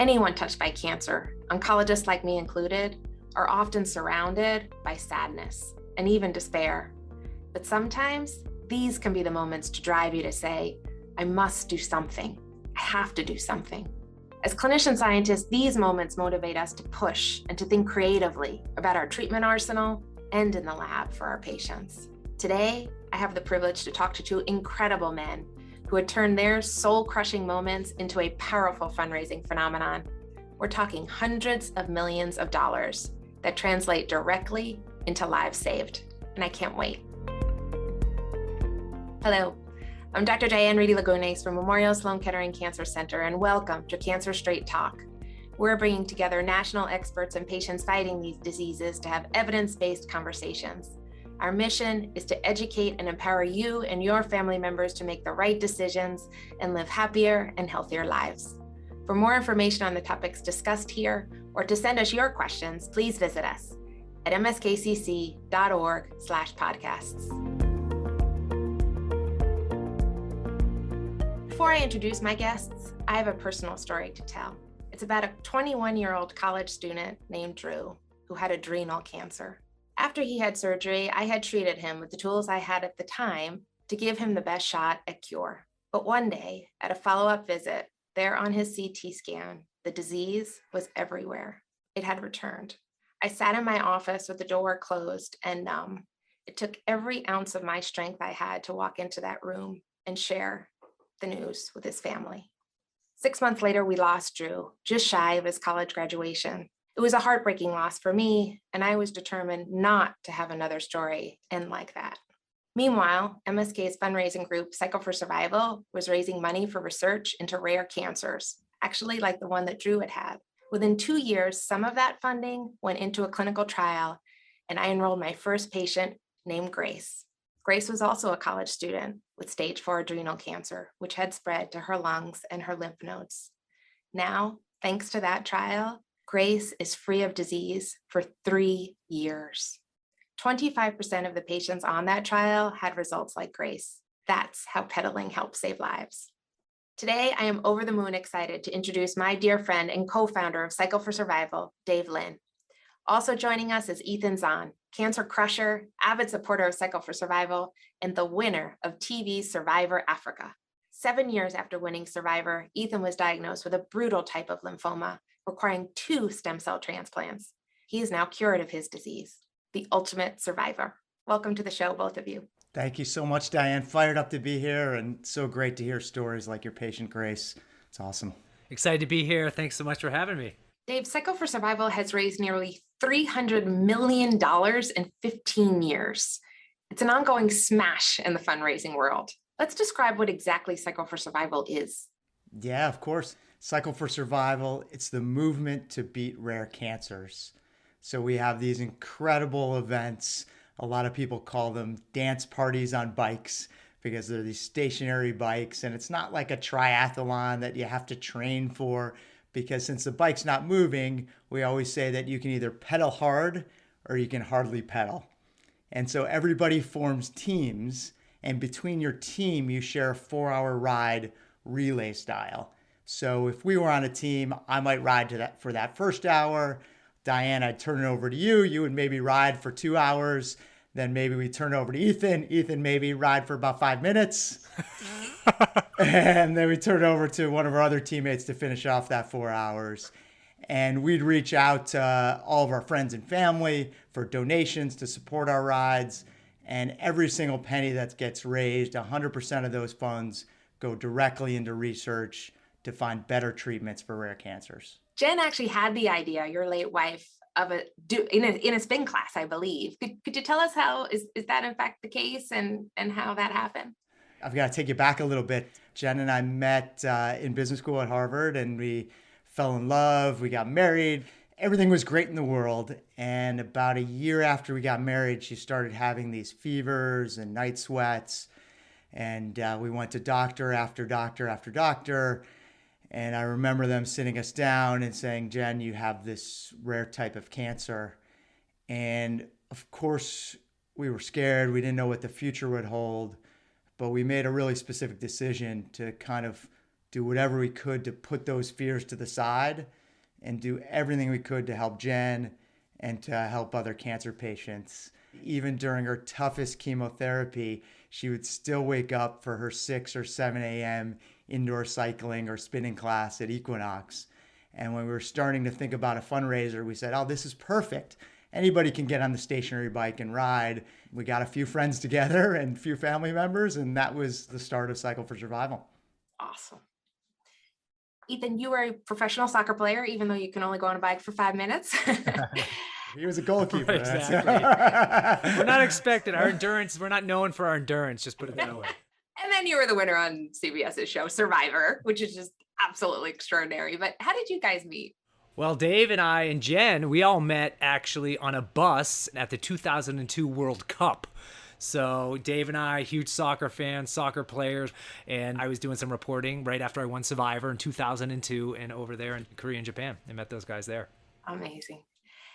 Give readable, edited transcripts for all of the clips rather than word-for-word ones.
Anyone touched by cancer, oncologists like me included, are often surrounded by sadness and even despair. But sometimes these can be the moments to drive you to say, I must do something. I have to do something. As clinician scientists, these moments motivate us to push and to think creatively about our treatment arsenal and in the lab for our patients. Today, I have the privilege to talk to two incredible men who had turned their soul-crushing moments into a powerful fundraising phenomenon. We're talking hundreds of millions of dollars that translate directly into lives saved, and I can't wait. Hello, I'm Dr. Diane Reidy-Lagunes from Memorial Sloan Kettering Cancer Center, and welcome to Cancer Straight Talk. We're bringing together national experts and patients fighting these diseases to have evidence-based conversations. Our mission is to educate and empower you and your family members to make the right decisions and live happier and healthier lives. For more information on the topics discussed here, or to send us your questions, please visit us at mskcc.org/podcasts. Before I introduce my guests, I have a personal story to tell. It's about a 21-year-old college student named Drew who had adrenal cancer. After he had surgery, I had treated him with the tools I had at the time to give him the best shot at cure. But one day, at a follow-up visit, there on his CT scan, the disease was everywhere. It had returned. I sat in my office with the door closed and numb. It took every ounce of my strength I had to walk into that room and share the news with his family. 6 months later, we lost Drew, just shy of his college graduation. It was a heartbreaking loss for me, and I was determined not to have another story end like that. Meanwhile, MSK's fundraising group, Cycle for Survival, was raising money for research into rare cancers, actually like the one that Drew had had. Within 2 years, some of that funding went into a clinical trial, and I enrolled my first patient named Grace. Grace was also a college student with stage 4 adrenal cancer, which had spread to her lungs and her lymph nodes. Now, thanks to that trial, Grace is free of disease for 3 years. 25% of the patients on that trial had results like Grace. That's how pedaling helps save lives. Today, I am over the moon excited to introduce my dear friend and co-founder of Cycle for Survival, Dave Linn. Also joining us is Ethan Zohn, cancer crusher, avid supporter of Cycle for Survival, and the winner of TV's Survivor Africa. 7 years after winning Survivor, Ethan was diagnosed with a brutal type of lymphoma, requiring 2 stem cell transplants. He is now cured of his disease, the ultimate survivor. Welcome to the show, both of you. Thank you so much, Diane. Fired up to be here, and so great to hear stories like your patient Grace. It's awesome. Excited to be here. Thanks so much for having me. Dave, Cycle for Survival has raised nearly $300 million in 15 years. It's an ongoing smash in the fundraising world. Let's describe what exactly Cycle for Survival is. Yeah, of course. Cycle for Survival, it's the movement to beat rare cancers. So we have these incredible events. A lot of people call them dance parties on bikes because they're these stationary bikes. And it's not like a triathlon that you have to train for, because since the bike's not moving, we always say that you can either pedal hard or you can hardly pedal. And so everybody forms teams, and between your team, you share a 4-hour ride relay style. So if we were on a team, I might ride for that first hour. Diane, I'd turn it over to you. You would maybe ride for 2 hours. Then maybe we turn it over to Ethan. Ethan maybe ride for about 5 minutes. And then we turn it over to one of our other teammates to finish off that 4 hours. And we'd reach out to all of our friends and family for donations to support our rides. And every single penny that gets raised, 100% of those funds go directly into research to find better treatments for rare cancers. Jen actually had the idea, your late wife, of in a spin class, I believe. Could you tell us how is that in fact the case, and how that happened? I've got to take you back a little bit. Jen and I met in business school at Harvard, and we fell in love. We got married. Everything was great in the world. And about a year after we got married, she started having these fevers and night sweats. And we went to doctor after doctor after doctor. And I remember them sitting us down and saying, Jen, you have this rare type of cancer. And of course, we were scared. We didn't know what the future would hold. But we made a really specific decision to kind of do whatever we could to put those fears to the side and do everything we could to help Jen and to help other cancer patients. Even during her toughest chemotherapy, she would still wake up for her 6 or 7 a.m. indoor cycling or spinning class at Equinox. And when we were starting to think about a fundraiser, we said, oh, this is perfect. Anybody can get on the stationary bike and ride. We got a few friends together and a few family members, and that was the start of Cycle for Survival. Awesome. Ethan, you were a professional soccer player, even though you can only go on a bike for 5 minutes. He was a goalkeeper. Exactly. We're not expected. Our endurance, we're not known for our endurance, just put it that way. And then you were the winner on CBS's show, Survivor, which is just absolutely extraordinary. But how did you guys meet? Well, Dave and I and Jen, we all met actually on a bus at the 2002 World Cup. So Dave and I, huge soccer fans, soccer players, and I was doing some reporting right after I won Survivor in 2002 and over there in Korea and Japan. I met those guys there. Amazing.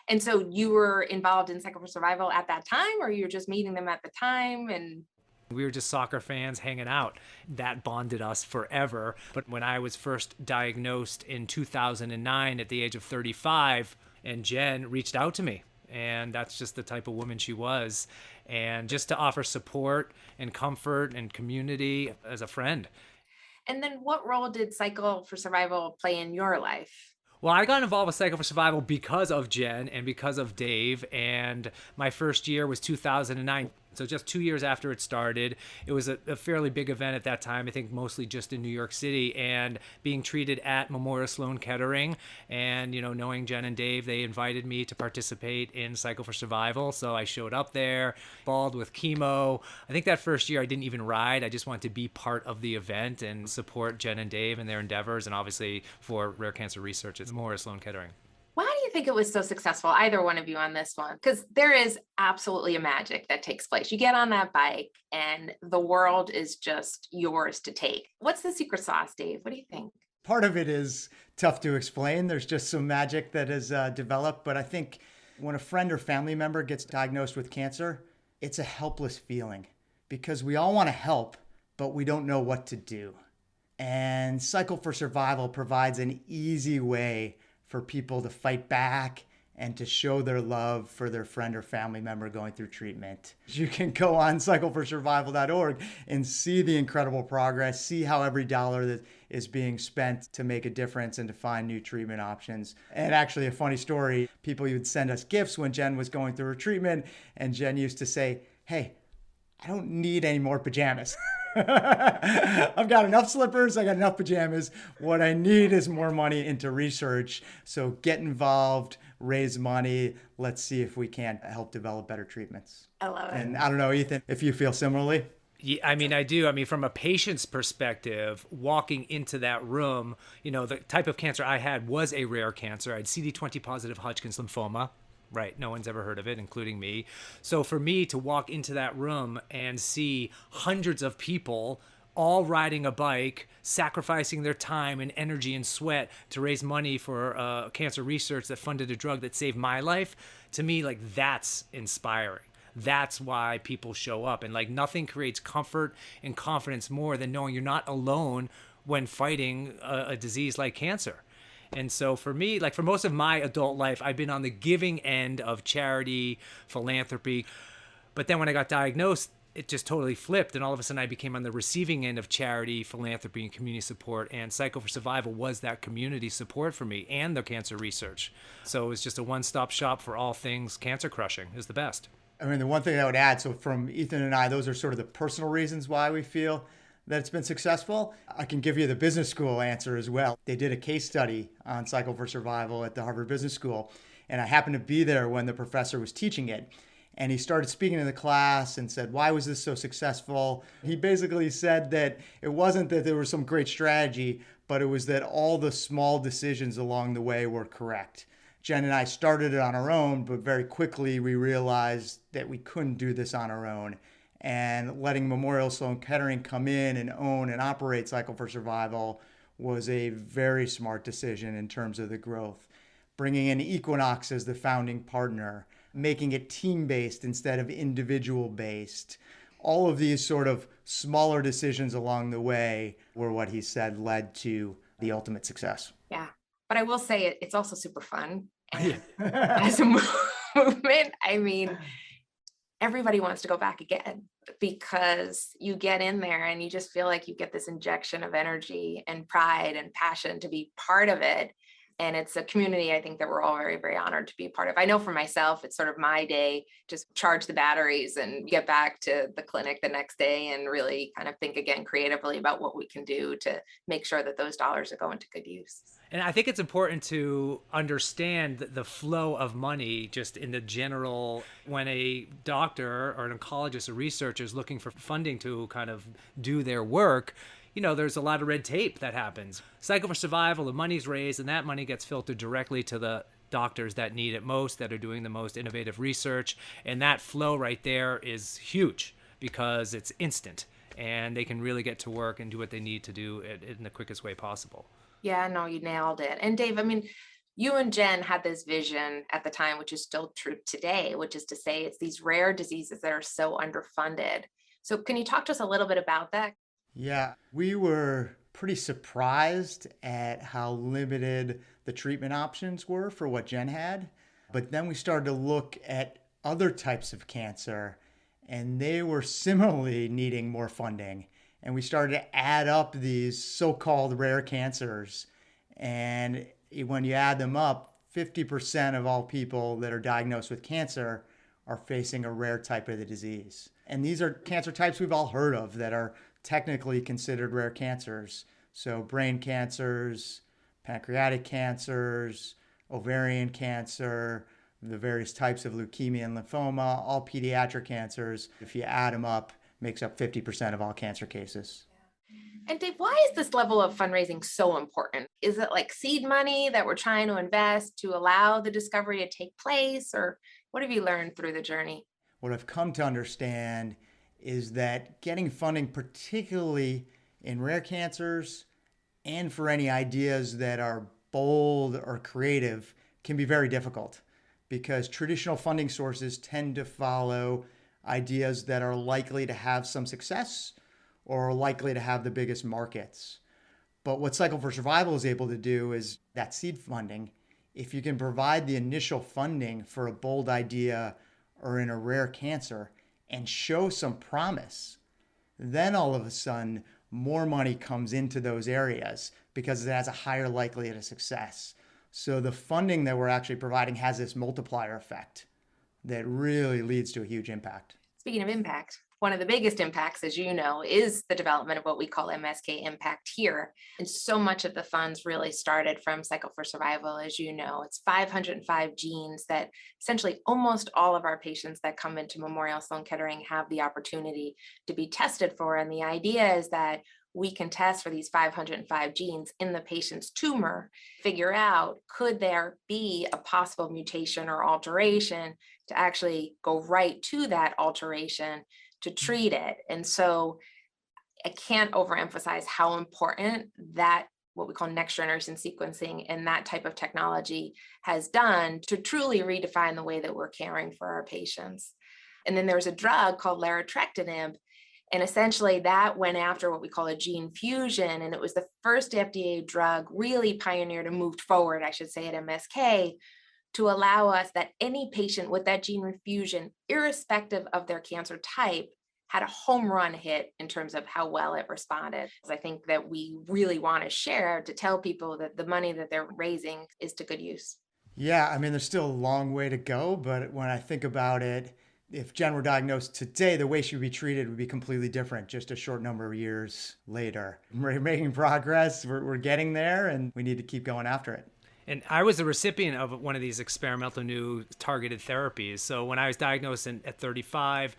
And so you were involved in Cycle for Survival at that time, or you were just meeting them at the time? And we were just soccer fans hanging out. That bonded us forever. But when I was first diagnosed in 2009 at the age of 35, and Jen reached out to me, and that's just the type of woman she was. And just to offer support and comfort and community as a friend. And then what role did Cycle for Survival play in your life? Well, I got involved with Cycle for Survival because of Jen and because of Dave. And my first year was 2009. So just 2 years after it started. It was a fairly big event at that time, I think mostly just in New York City, and being treated at Memorial Sloan Kettering. And, you know, knowing Jen and Dave, they invited me to participate in Cycle for Survival. So I showed up there, bald with chemo. I think that first year I didn't even ride. I just wanted to be part of the event and support Jen and Dave in their endeavors, and obviously for rare cancer research at Memorial Sloan Kettering. Why do you think it was so successful, either one of you on this one? Because there is absolutely a magic that takes place. You get on that bike and the world is just yours to take. What's the secret sauce, Dave? What do you think? Part of it is tough to explain. There's just some magic that is developed. But I think when a friend or family member gets diagnosed with cancer, it's a helpless feeling because we all want to help, but we don't know what to do. And Cycle for Survival provides an easy way for people to fight back and to show their love for their friend or family member going through treatment. You can go on cycleforsurvival.org and see the incredible progress, see how every dollar that is being spent to make a difference and to find new treatment options. And actually a funny story, people would send us gifts when Jen was going through her treatment, and Jen used to say, hey, I don't need any more pajamas. I've got enough slippers. I got enough pajamas. What I need is more money into research. So get involved, raise money. Let's see if we can help develop better treatments. I love it. And I don't know, Ethan, if you feel similarly. Yeah, I mean, I do. I mean, from a patient's perspective, walking into that room, you know, the type of cancer I had was a rare cancer. I had CD20 positive Hodgkin's lymphoma. Right. No one's ever heard of it, including me. So for me to walk into that room and see hundreds of people all riding a bike, sacrificing their time and energy and sweat to raise money for cancer research that funded a drug that saved my life, to me, like, that's inspiring. That's why people show up. And like, nothing creates comfort and confidence more than knowing you're not alone when fighting a disease like cancer. And so for me, like for most of my adult life, I've been on the giving end of charity, philanthropy. But then when I got diagnosed, it just totally flipped. And all of a sudden I became on the receiving end of charity, philanthropy, and community support. And Cycle for Survival was that community support for me and the cancer research. So it was just a one-stop shop for all things cancer crushing. Is the best. I mean, the one thing I would add, so from Ethan and I, those are sort of the personal reasons why we feel that it's been successful. I can give you the business school answer as well. They did a case study on Cycle for Survival at the Harvard Business School, and I happened to be there when the professor was teaching it. And he started speaking to the class and said, why was this so successful? He basically said that it wasn't that there was some great strategy, but it was that all the small decisions along the way were correct. Jen and I started it on our own, but very quickly we realized that we couldn't do this on our own. And letting Memorial Sloan Kettering come in and own and operate Cycle for Survival was a very smart decision in terms of the growth. Bringing in Equinox as the founding partner, making it team-based instead of individual-based. All of these sort of smaller decisions along the way were what he said led to the ultimate success. Yeah. But I will say it's also super fun. And Yeah. as a movement, I mean, everybody wants to go back again because you get in there and you just feel like you get this injection of energy and pride and passion to be part of it. And it's a community I think that we're all very, very honored to be a part of. I know for myself, it's sort of my day, just charge the batteries and get back to the clinic the next day and really kind of think again creatively about what we can do to make sure that those dollars are going to good use. And I think it's important to understand the flow of money just in the general, when a doctor or an oncologist or researcher is looking for funding to kind of do their work, there's a lot of red tape that happens. Cycle for Survival, the money's raised, and that money gets filtered directly to the doctors that need it most, that are doing the most innovative research. And that flow right there is huge because it's instant and they can really get to work and do what they need to do in the quickest way possible. Yeah, no, you nailed it. And Dave, I mean, you and Jen had this vision at the time, which is still true today, which is to say it's these rare diseases that are so underfunded. So can you talk to us a little bit about that? Yeah, we were pretty surprised at how limited the treatment options were for what Jen had. But then we started to look at other types of cancer, and they were similarly needing more funding. And we started to add up these so-called rare cancers. And when you add them up, 50% of all people that are diagnosed with cancer are facing a rare type of the disease. And these are cancer types we've all heard of that are technically considered rare cancers. So brain cancers, pancreatic cancers, ovarian cancer, the various types of leukemia and lymphoma, all pediatric cancers. If you add them up, makes up 50% of all cancer cases. And Dave, why is this level of fundraising so important? Is it like seed money that we're trying to invest to allow the discovery to take place? Or what have you learned through the journey? What I've come to understand is that getting funding, particularly in rare cancers and for any ideas that are bold or creative, can be very difficult because traditional funding sources tend to follow ideas that are likely to have some success or are likely to have the biggest markets. But what Cycle for Survival is able to do is that seed funding. If you can provide the initial funding for a bold idea or in a rare cancer and show some promise, then all of a sudden more money comes into those areas because it has a higher likelihood of success. So the funding that we're actually providing has this multiplier effect that really leads to a huge impact. Speaking of impact, one of the biggest impacts, as you know, is the development of what we call MSK Impact here. And so much of the funds really started from Cycle for Survival, as you know. It's 505 genes that essentially almost all of our patients that come into Memorial Sloan Kettering have the opportunity to be tested for. And the idea is that we can test for these 505 genes in the patient's tumor, figure out, could there be a possible mutation or alteration to actually go right to that alteration to treat it. And so I can't overemphasize how important that what we call next generation sequencing and that type of technology has done to truly redefine the way that we're caring for our patients. And then there's a drug called larotrectinib. And essentially that went after what we call a gene fusion. And it was the first FDA drug really pioneered and moved forward, I should say, at MSK to allow us that any patient with that gene fusion, irrespective of their cancer type, had a home run hit in terms of how well it responded. I think that we really want to share to tell people that the money that they're raising is to good use. Yeah, I mean, there's still a long way to go, but when I think about it, if Jen were diagnosed today, the way she would be treated would be completely different just a short number of years later. We're making progress, we're getting there, and we need to keep going after it. And I was a recipient of one of these experimental new targeted therapies. So when I was diagnosed at 35,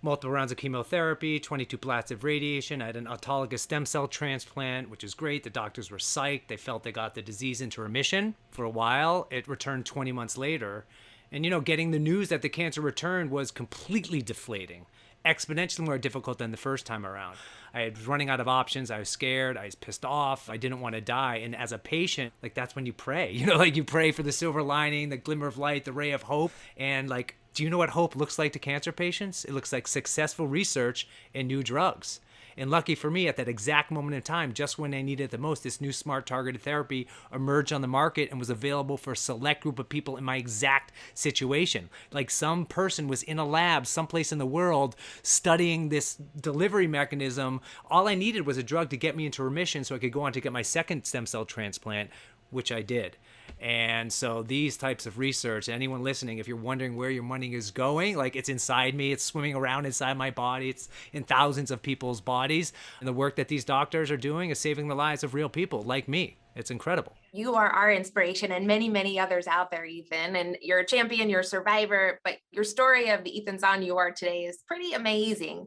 multiple rounds of chemotherapy, 22 blasts of radiation, I had an autologous stem cell transplant, which is great. The doctors were psyched. They felt they got the disease into remission. For a while, it returned 20 months later. And, getting the news that the cancer returned was completely deflating, exponentially more difficult than the first time around. I was running out of options. I was scared. I was pissed off. I didn't want to die. And as a patient, that's when you pray, you pray for the silver lining, the glimmer of light, the ray of hope. And do you know what hope looks like to cancer patients? It looks like successful research and new drugs. And lucky for me, at that exact moment in time, just when I needed it the most, this new smart targeted therapy emerged on the market and was available for a select group of people in my exact situation. Like some person was in a lab someplace in the world studying this delivery mechanism. All I needed was a drug to get me into remission so I could go on to get my second stem cell transplant, which I did. And so these types of research, anyone listening, if you're wondering where your money is going, like it's inside me, it's swimming around inside my body, it's in thousands of people's bodies. And the work that these doctors are doing is saving the lives of real people like me. It's incredible. You are our inspiration and many, many others out there, Ethan. And you're a champion, you're a survivor, but your story of the Ethan Zohn you are today is pretty amazing.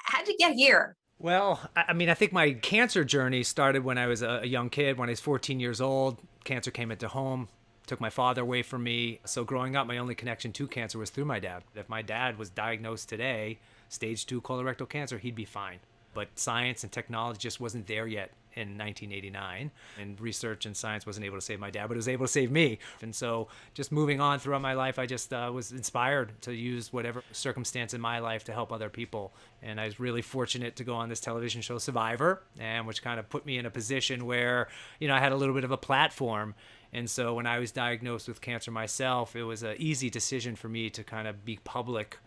How'd you get here? Well, I mean, I think my cancer journey started when I was a young kid. When I was 14 years old, cancer came into home, took my father away from me. So growing up, my only connection to cancer was through my dad. If my dad was diagnosed today, stage 2 colorectal cancer, he'd be fine. But science and technology just wasn't there yet in 1989. And research and science wasn't able to save my dad, but it was able to save me. And so just moving on throughout my life, I just was inspired to use whatever circumstance in my life to help other people. And I was really fortunate to go on this television show, Survivor, and which kind of put me in a position where, you know, I had a little bit of a platform. And so when I was diagnosed with cancer myself, it was an easy decision for me to kind of be public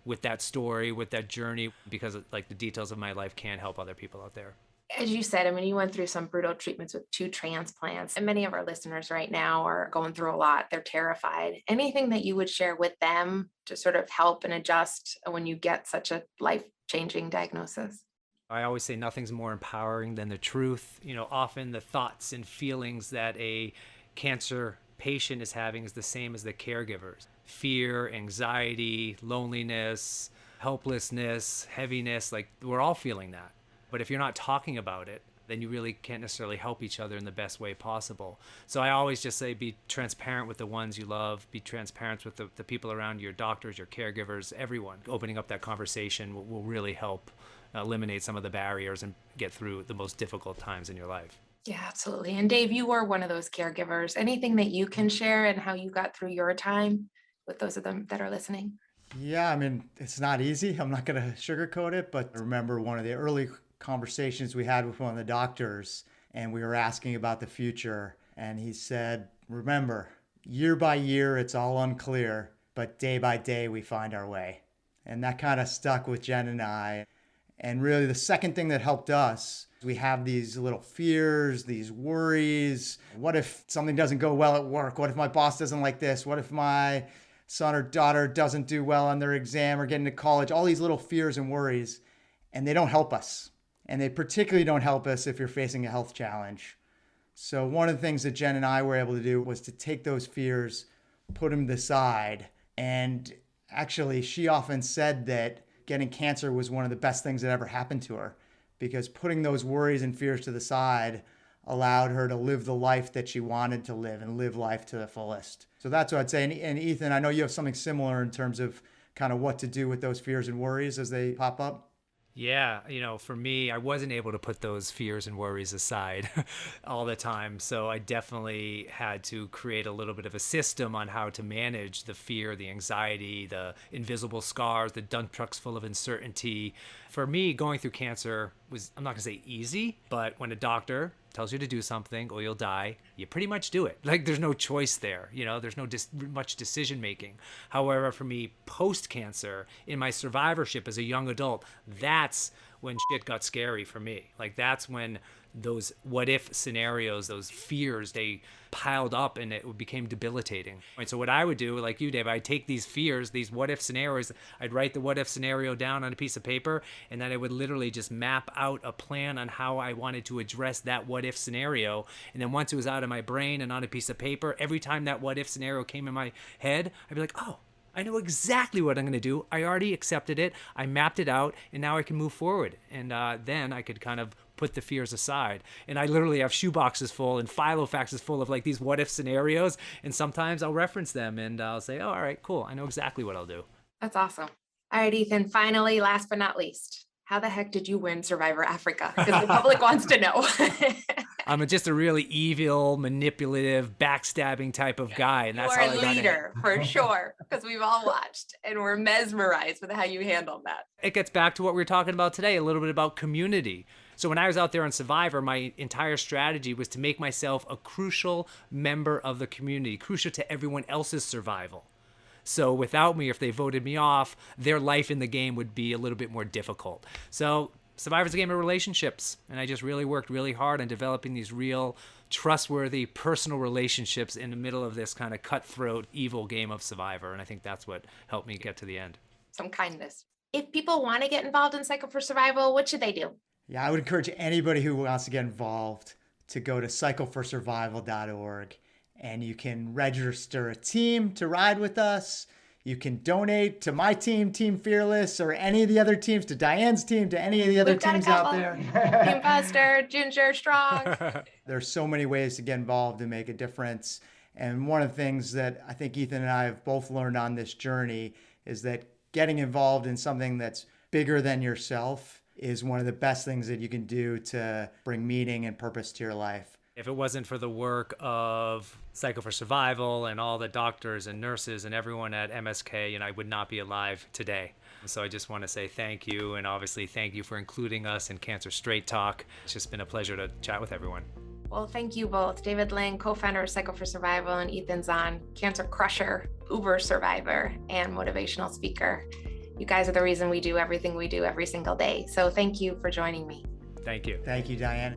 with that story, with that journey, because like the details of my life can help other people out there. As you said, I mean, you went through some brutal treatments with 2 transplants, and many of our listeners right now are going through a lot. They're terrified. Anything that you would share with them to sort of help and adjust when you get such a life-changing diagnosis? I always say nothing's more empowering than the truth. You know, often the thoughts and feelings that a cancer patient is having is the same as the caregivers. Fear, anxiety, loneliness, helplessness, heaviness, like we're all feeling that. But if you're not talking about it, then you really can't necessarily help each other in the best way possible. So I always just say be transparent with the ones you love, be transparent with the people around you, your doctors, your caregivers, everyone. Opening up that conversation will really help eliminate some of the barriers and get through the most difficult times in your life. Yeah, absolutely. And Dave, you were one of those caregivers. Anything that you can share and how you got through your time with those of them that are listening? Yeah, I mean, it's not easy. I'm not going to sugarcoat it, but I remember one of the early conversations we had with one of the doctors, and we were asking about the future. And he said, remember, year by year, it's all unclear, but day by day, we find our way. And that kind of stuck with Jen and I. And really, the second thing that helped us, we have these little fears, these worries. What if something doesn't go well at work? What if my boss doesn't like this? What if my son or daughter doesn't do well on their exam or get into college? All these little fears and worries, and they don't help us. And they particularly don't help us if you're facing a health challenge. So one of the things that Jen and I were able to do was to take those fears, put them aside. And actually, she often said that getting cancer was one of the best things that ever happened to her, because putting those worries and fears to the side allowed her to live the life that she wanted to live and live life to the fullest. So that's what I'd say. And Ethan, I know you have something similar in terms of kind of what to do with those fears and worries as they pop up. Yeah, you know, for me, I wasn't able to put those fears and worries aside all the time. So I definitely had to create a little bit of a system on how to manage the fear, the anxiety, the invisible scars, the dump trucks full of uncertainty. For me, going through cancer was, I'm not going to say easy, but when a doctor tells you to do something or you'll die, you pretty much do it. Like there's no choice there, you know, there's no much decision making. However, for me, post-cancer, in my survivorship as a young adult, that's when shit got scary for me. Like that's when those what if scenarios, those fears, they piled up and it became debilitating. And so what I would do, like you, Dave, I'd take these fears, these what if scenarios, I'd write the what if scenario down on a piece of paper, and then I would literally just map out a plan on how I wanted to address that what if scenario. And then once it was out of my brain and on a piece of paper, every time that what if scenario came in my head, I'd be like, oh, I know exactly what I'm going to do. I already accepted it. I mapped it out, and now I can move forward. And then I could kind of put the fears aside. And I literally have shoeboxes full and filofaxes full of like these what if scenarios. And sometimes I'll reference them and I'll say, oh, all right, cool. I know exactly what I'll do. That's awesome. All right, Ethan, finally, last but not least, how the heck did you win Survivor Africa? Because the public wants to know. I'm just a really evil, manipulative, backstabbing type of guy. And that's You're how a I got leader for sure, because we've all watched and we're mesmerized with how you handled that. It gets back to what we were talking about today, a little bit about community. So when I was out there on Survivor, my entire strategy was to make myself a crucial member of the community, crucial to everyone else's survival. So without me, if they voted me off, their life in the game would be a little bit more difficult. So Survivor's a game of relationships. And I just really worked really hard on developing these real, trustworthy, personal relationships in the middle of this kind of cutthroat, evil game of Survivor. And I think that's what helped me get to the end. Some kindness. If people want to get involved in Cycle for Survival, what should they do? Yeah, I would encourage anybody who wants to get involved to go to cycleforsurvival.org. And you can register a team to ride with us. You can donate to my team, Team Fearless, or any of the other teams, to Diane's team, to any of the other teams out there. Team Buster, Ginger, Strong. There's so many ways to get involved and make a difference. And one of the things that I think Ethan and I have both learned on this journey is that getting involved in something that's bigger than yourself is one of the best things that you can do to bring meaning and purpose to your life. If it wasn't for the work of Cycle for Survival and all the doctors and nurses and everyone at MSK, I would not be alive today. So I just want to say thank you, and obviously thank you for including us in Cancer Straight Talk. It's just been a pleasure to chat with everyone. Well, thank you both. David Linn, co-founder of Cycle for Survival, and Ethan Zohn, cancer crusher, Uber survivor, and motivational speaker. You guys are the reason we do everything we do every single day. So thank you for joining me. Thank you. Thank you, Diane.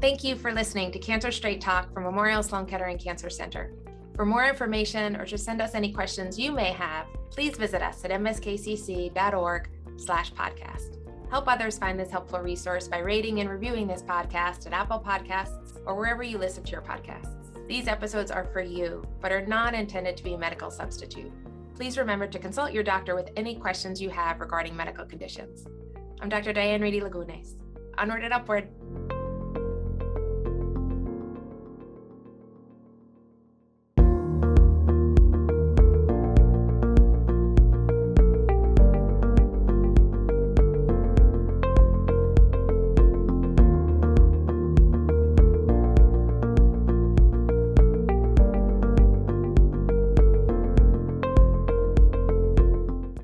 Thank you for listening to Cancer Straight Talk from Memorial Sloan Kettering Cancer Center. For more information or to send us any questions you may have, please visit us at mskcc.org/podcast. Help others find this helpful resource by rating and reviewing this podcast at Apple Podcasts or wherever you listen to your podcasts. These episodes are for you, but are not intended to be a medical substitute. Please remember to consult your doctor with any questions you have regarding medical conditions. I'm Dr. Diane Reidy-Lagunes. Onward and upward.